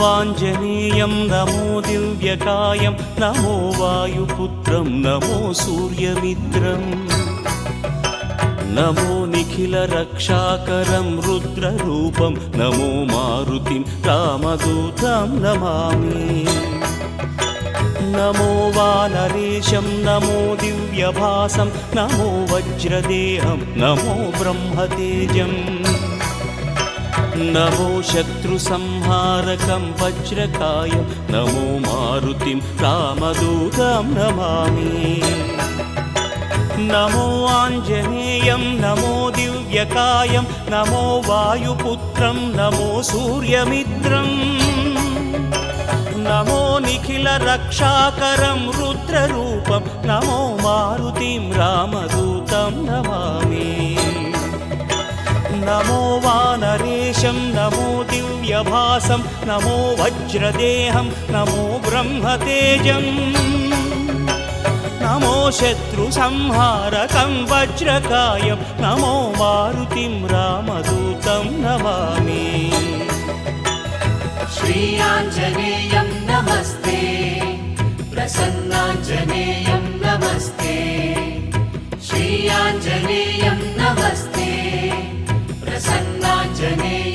आञ्जनेयं नमो दिव्यकायं नमो वायुपुत्रं नमो सूर्यमित्रम् नमो निखिलरक्षाकरं रुद्ररूपं नमो मारुतिं रामदूतं नमामि नमो वानरेशं नमो दिव्यभासं नमो वज्रदेहं नमो ब्रह्मतेजम् नमो शत्रुसंहारकं वज्रकायं नमो मारुतिं रामदूतं नमामि नमो आञ्जनेयं नमो दिव्यकायं नमो वायुपुत्रं नमो सूर्यमित्रम् नमो निखिलरक्षाकरं रुद्ररूपं नमो मारुतिं रामदूतं नमामि नमो वानरेशं नमो दिव्यभासं नमो वज्रदेहं नमो ब्रह्मतेजम् नमो शत्रुसंहारकं वज्रकायं नमो मारुतिं रामदूतं नमामि श्री आञ्जनेयं नमस्ते प्रसन्नाञ्जनेयं नमस्ते श्री आञ्जनेयं नमस्ते प्रसन्नाञ्जनेयं